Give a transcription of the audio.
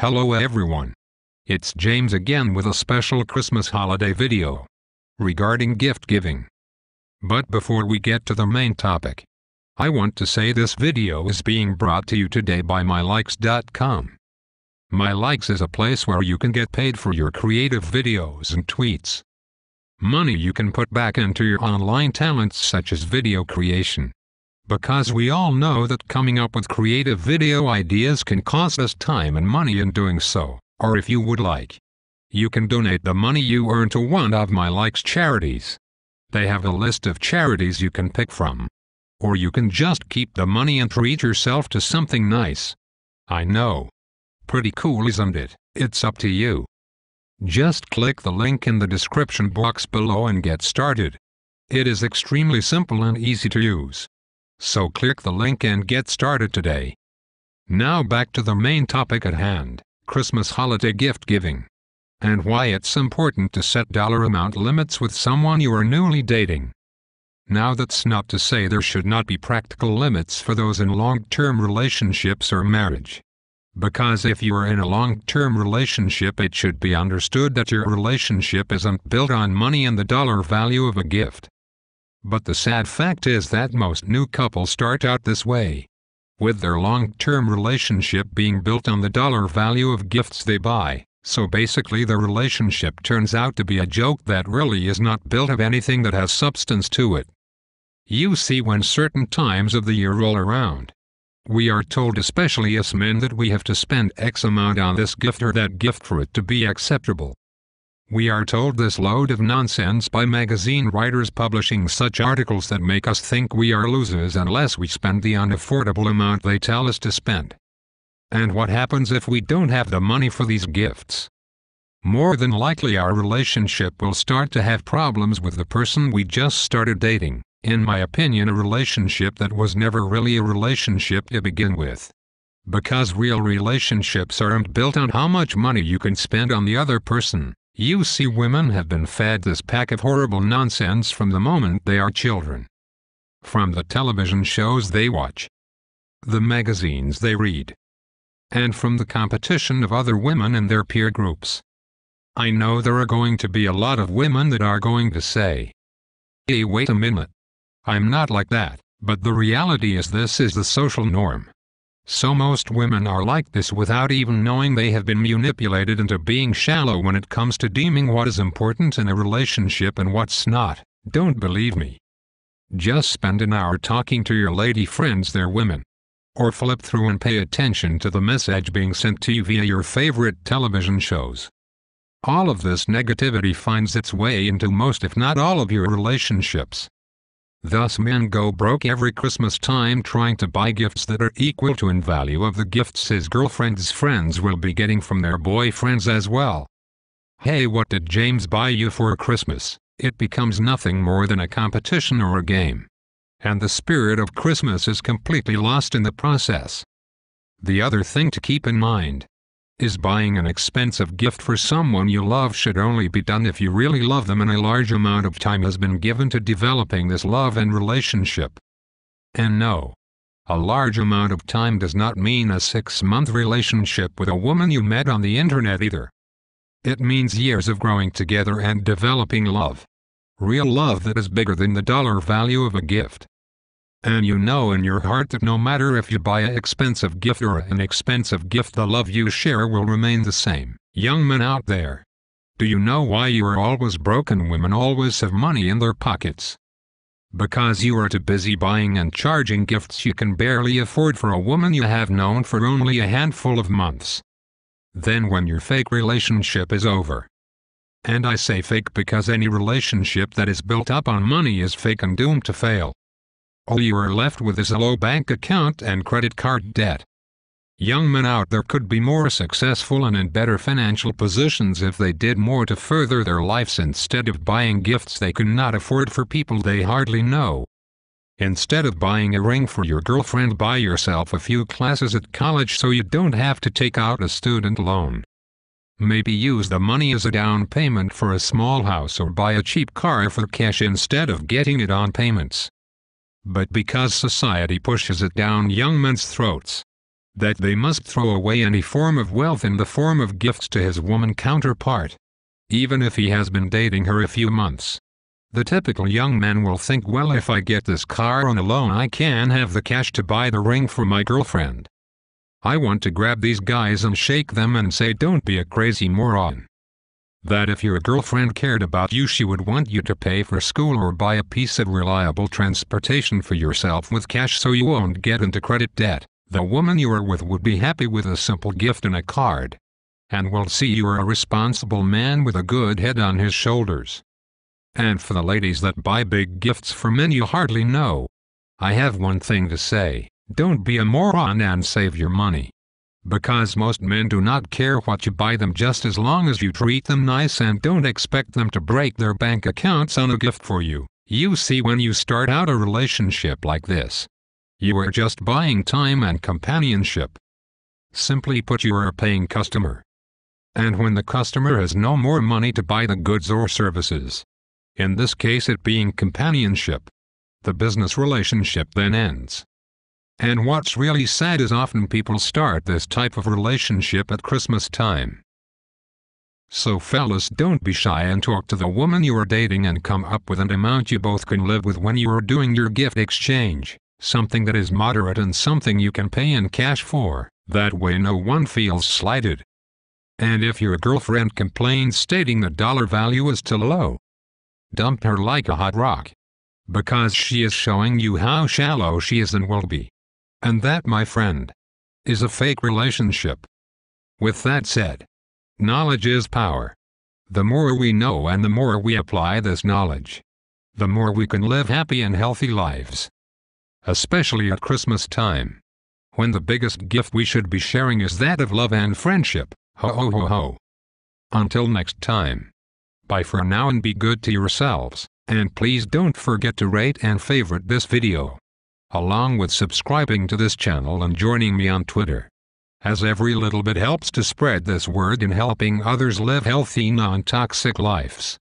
Hello everyone. It's James again with a special Christmas holiday video regarding gift giving. But before we get to the main topic, I want to say this video is being brought to you today by mylikes.com. MyLikes is a place where you can get paid for your creative videos and tweets. Money you can put back into your online talents such as video creation. Because we all know that coming up with creative video ideas can cost us time and money in doing so, or if you would like, you can donate the money you earn to one of MyLikes charities. They have a list of charities you can pick from. Or you can just keep the money and treat yourself to something nice. I know. Pretty cool, isn't it? It's up to you. Just click the link in the description box below and get started. It is extremely simple and easy to use. So click the link and get started today. Now back to the main topic at hand, Christmas holiday gift giving. And why it's important to set dollar amount limits with someone you are newly dating. Now that's not to say there should not be practical limits for those in long-term relationships or marriage. Because if you are in a long-term relationship, it should be understood that your relationship isn't built on money and the dollar value of a gift. But the sad fact is that most new couples start out this way, with their long-term relationship being built on the dollar value of gifts they buy. So basically the relationship turns out to be a joke that really is not built of anything that has substance to it. You see, when certain times of the year roll around, we are told, especially us men, that we have to spend X amount on this gift or that gift for it to be acceptable. We are told this load of nonsense by magazine writers publishing such articles that make us think we are losers unless we spend the unaffordable amount they tell us to spend. And what happens if we don't have the money for these gifts? More than likely our relationship will start to have problems with the person we just started dating. In my opinion, a relationship that was never really a relationship to begin with. Because real relationships aren't built on how much money you can spend on the other person. You see, women have been fed this pack of horrible nonsense from the moment they are children. From the television shows they watch, the magazines they read, and from the competition of other women in their peer groups. I know there are going to be a lot of women that are going to say, "Hey, wait a minute. I'm not like that," but the reality is this is the social norm. So most women are like this without even knowing they have been manipulated into being shallow when it comes to deeming what is important in a relationship and what's not. Don't believe me? Just spend an hour talking to your lady friends, they're women. Or flip through and pay attention to the message being sent to you via your favorite television shows. All of this negativity finds its way into most, if not all, of your relationships. Thus men go broke every Christmas time trying to buy gifts that are equal to in value of the gifts his girlfriend's friends will be getting from their boyfriends as well. Hey, what did James buy you for Christmas? It becomes nothing more than a competition or a game. And the spirit of Christmas is completely lost in the process. The other thing to keep in mind is buying an expensive gift for someone you love should only be done if you really love them and a large amount of time has been given to developing this love and relationship. And no, a large amount of time does not mean a 6-month relationship with a woman you met on the internet either. It means years of growing together and developing love. Real love that is bigger than the dollar value of a gift. And you know in your heart that no matter if you buy an expensive gift or an expensive gift, the love you share will remain the same. Young men out there, do you know why you are always broke and women always have money in their pockets? Because you are too busy buying and charging gifts you can barely afford for a woman you have known for only a handful of months. Then when your fake relationship is over, and I say fake because any relationship that is built up on money is fake and doomed to fail. All you are left with is a low bank account and credit card debt. Young men out there could be more successful and in better financial positions if they did more to further their lives instead of buying gifts they could not afford for people they hardly know. Instead of buying a ring for your girlfriend, buy yourself a few classes at college so you don't have to take out a student loan. Maybe use the money as a down payment for a small house or buy a cheap car for cash instead of getting it on payments. But because society pushes it down young men's throats, that they must throw away any form of wealth in the form of gifts to his woman counterpart, even if he has been dating her a few months. The typical young man will think, well, if I get this car on a loan, I can have the cash to buy the ring for my girlfriend. I want to grab these guys and shake them and say, don't be a crazy moron. That if your girlfriend cared about you, she would want you to pay for school or buy a piece of reliable transportation for yourself with cash so you won't get into credit debt. The woman you are with would be happy with a simple gift and a card, and will see you are a responsible man with a good head on his shoulders. And for the ladies that buy big gifts for men you hardly know, I have one thing to say: don't be a moron and save your money. Because most men do not care what you buy them, just as long as you treat them nice and don't expect them to break their bank accounts on a gift for you. You see, when you start out a relationship like this, you are just buying time and companionship. Simply put, you are a paying customer. And when the customer has no more money to buy the goods or services, in this case it being companionship, the business relationship then ends. And what's really sad is often people start this type of relationship at Christmas time. So fellas, don't be shy and talk to the woman you are dating and come up with an amount you both can live with when you are doing your gift exchange, something that is moderate and something you can pay in cash for, that way no one feels slighted. And if your girlfriend complains stating the dollar value is too low, dump her like a hot rock, because she is showing you how shallow she is and will be. And that, my friend, is a fake relationship. With that said, knowledge is power. The more we know and the more we apply this knowledge, the more we can live happy and healthy lives. Especially at Christmas time, when the biggest gift we should be sharing is that of love and friendship. Ho ho ho ho. Until next time. Bye for now, and be good to yourselves, and please don't forget to rate and favorite this video, along with subscribing to this channel and joining me on Twitter, as every little bit helps to spread this word in helping others live healthy, non-toxic lives.